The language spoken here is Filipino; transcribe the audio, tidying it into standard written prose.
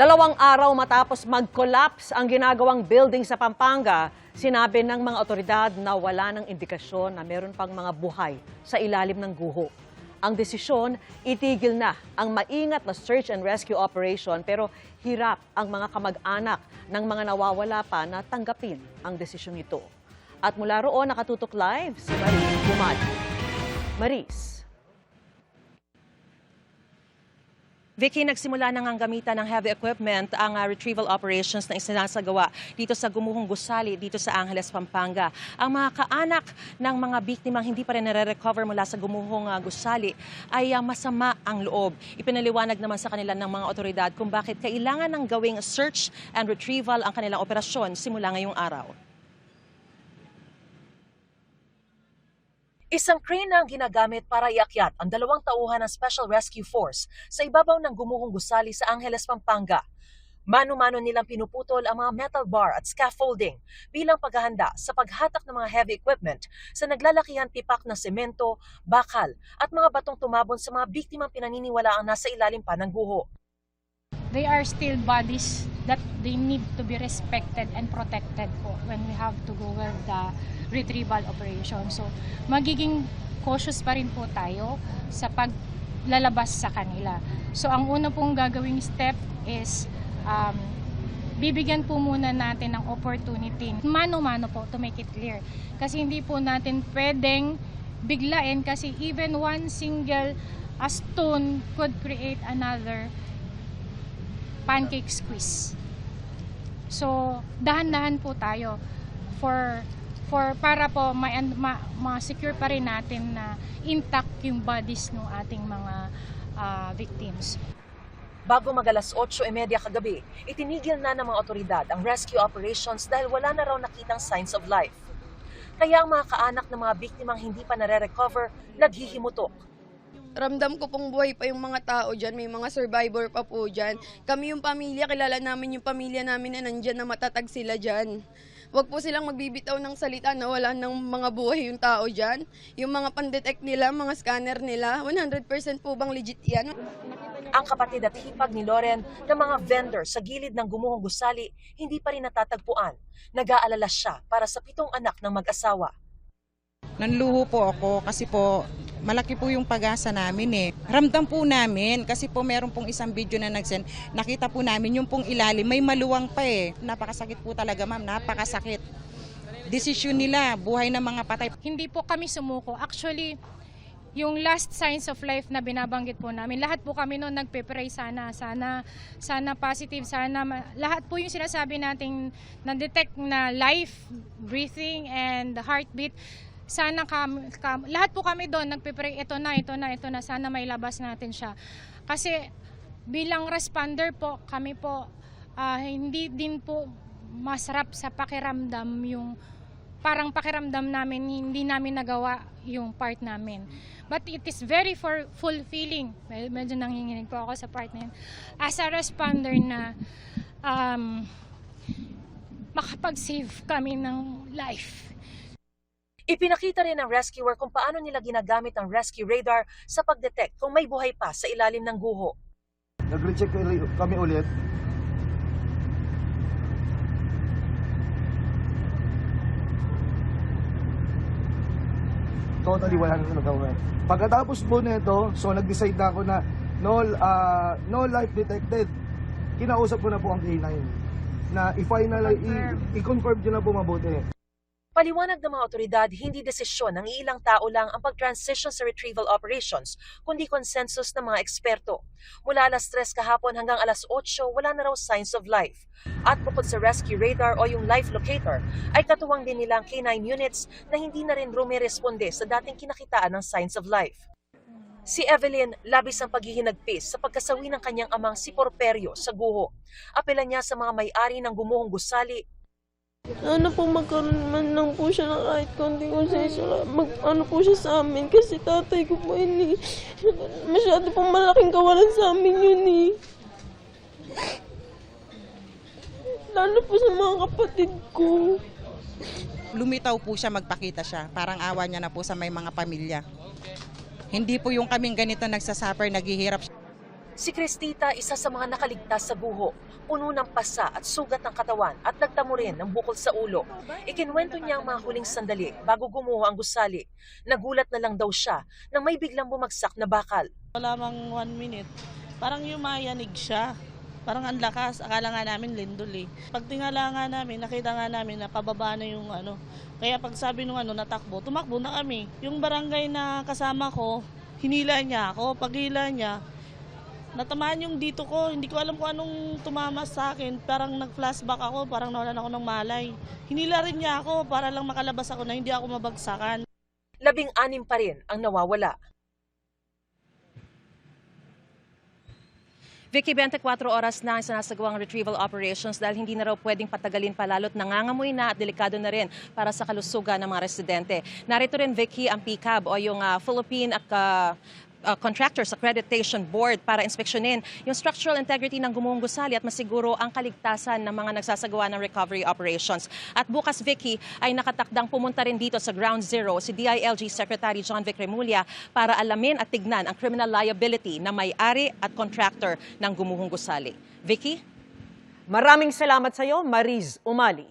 2 araw matapos mag-collapse ang ginagawang building sa Pampanga, sinabi ng mga otoridad na wala ng indikasyon na meron pang mga buhay sa ilalim ng guho. Ang desisyon, itigil na ang maingat na search and rescue operation pero hirap ang mga kamag-anak ng mga nawawala pa na tanggapin ang desisyong ito. At mula roon nakatutok live si Maris Bumadi. Maris. Vicky, nagsimula na ngang gamitan ng heavy equipment ang retrieval operations na isinasagawa dito sa Gumuhong Gusali, dito sa Angeles, Pampanga. Ang mga kaanak ng mga biktimang hindi pa rin nare-recover mula sa Gumuhong Gusali ay masama ang loob. Ipinaliwanag naman sa kanila ng mga otoridad kung bakit kailangan ng gawing search and retrieval ang kanilang operasyon simula ngayong araw. Isang crane na ang ginagamit para iakyat ang 2 tauhan ng Special Rescue Force sa ibabaw ng Gumuhong Gusali sa Angeles, Pampanga. Mano-mano nilang pinuputol ang mga metal bar at scaffolding bilang paghahanda sa paghatak ng mga heavy equipment sa naglalakihang tipak na semento, bakal at mga batong tumabon sa mga biktimang pinaniniwalaang nasa ilalim pa ng guho. They are still bodies that they need to be respected and protected po when we have to go with the retrieval operation. So, magiging cautious pa rin po tayo sa paglalabas sa kanila. So, ang una pong gagawing step is bibigyan po muna natin ng opportunity, mano-mano po, to make it clear. Kasi hindi po natin pwedeng biglain kasi even one single stone could create another pancake squeeze. So, dahan-dahan po tayo para po ma-secure pa rin natin na intact yung bodies ng ating mga victims. Bago mag-alas 8:30 kagabi, itinigil na ng mga otoridad ang rescue operations dahil wala na raw nakitang signs of life. Kaya ang mga kaanak ng mga biktimang hindi pa nare-recover, naghihimutok. Ramdam ko pong buhay pa yung mga tao dyan, may mga survivor pa po dyan. Kami yung pamilya, kilala namin yung pamilya namin na nandyan na matatag sila dyan. Huwag po silang magbibitaw ng salita na wala ng mga buhay yung tao dyan. Yung mga pandetect nila, mga scanner nila, 100% po bang legit yan? Ang kapatid at hipag ni Loren ng mga vendor sa gilid ng Gumuhong Gusali hindi pa rin natatagpuan. Nag-aalala siya para sa 7 anak ng mag-asawa. Nanluho po ako kasi po malaki po yung pag-asa namin eh. Ramdam po namin kasi po meron pong isang video na nagsend. Nakita po namin yung pong ilalim, may maluwang pa eh. Napakasakit po talaga ma'am, napakasakit. Desisyon nila, buhay ng mga patay. Hindi po kami sumuko. Actually, yung last signs of life na binabanggit po namin, lahat po kami noon nagpe-pray sana positive, lahat po yung sinasabi nating na-detect na life, breathing and heartbeat. Sana lahat po kami doon nagpe-pray, ito na, sana may labas natin siya. Kasi bilang responder po, kami po hindi din po masarap sa pakiramdam yung parang pakiramdam namin, hindi namin nagawa yung part namin. But it is very fulfilling. Medyo nanginginig po ako sa part na yun. As a responder na makapag-save kami ng life. Ipinakita rin ng rescuer kung paano nila ginagamit ang rescue radar sa pag-detect kung may buhay pa sa ilalim ng guho. Nag-recheck kami ulit. Totally wala nang nagawa. Pagkatapos po nito, so nag-decide na ako na no life detected. Kinausap ko na po ang K9 na i-confirm nyo na po mabuti. Paliwanag ng mga otoridad, hindi desisyon ng ilang tao lang ang pag-transition sa retrieval operations, kundi consensus ng mga eksperto. Mula alas 3 kahapon hanggang alas 8, wala na raw signs of life. At bukod sa rescue radar o yung life locator, ay katuwang din nilang K9 units na hindi na rin rumiresponde sa dating kinakitaan ng signs of life. Si Evelyn, labis ang paghihinagpis sa pagkasawi ng kanyang amang si Porperio sa guho. Apela niya sa mga may-ari ng Gumuhong Gusali. Sana po magkaroon man lang po siya ng kahit konting konsensya, ano po siya sa amin kasi tatay ko po yun eh. Masyado pong malaking kawalan sa amin yun eh. Lalo po sa mga kapatid ko. Lumitaw po siya, magpakita siya. Parang awa niya na po sa may mga pamilya. Hindi po yung kaming ganito nagsasuffer, naghihirap. Si Cristita, isa sa mga nakaligtas sa guho, puno ng pasa at sugat ng katawan at nagtamo rin ng bukol sa ulo. Ikinwento niya ang mga huling sandali bago gumuho ang gusali. Nagulat na lang daw siya nang may biglang bumagsak na bakal. Wala mang 1 minute, parang yumayanig siya. Parang ang lakas, akala nga namin lindol eh. Pag tingala nga namin, nakita nga namin na pababa na yung ano. Kaya pag sabi nung natakbo, tumakbo na kami. Yung barangay na kasama ko, hinila niya ako. Pag hila niya, natamaan yung dito ko. Hindi ko alam kung anong tumama sa akin. Parang nag-flashback ako, parang nawalan ako ng malay. Hinila rin niya ako para lang makalabas ako na hindi ako mabagsakan. 16 pa rin ang nawawala. Vicky, 24 oras na ang sinasagawang retrieval operations dahil hindi na raw pwedeng patagalin pa lalo't nangangamoy na at delikado na rin para sa kalusugan ng mga residente. Narito rin, Vicky, ang PCAB o yung Philippine Contractors Accreditation Board para inspeksyonin yung structural integrity ng gumuhong gusali at masiguro ang kaligtasan ng mga nagsasagawa ng recovery operations. At bukas, Vicky, ay nakatakdang pumunta rin dito sa Ground Zero si DILG Secretary John Vic Remulla para alamin at tignan ang criminal liability na may-ari at contractor ng gumuhong gusali. Vicky? Maraming salamat sa iyo, Mariz Umali.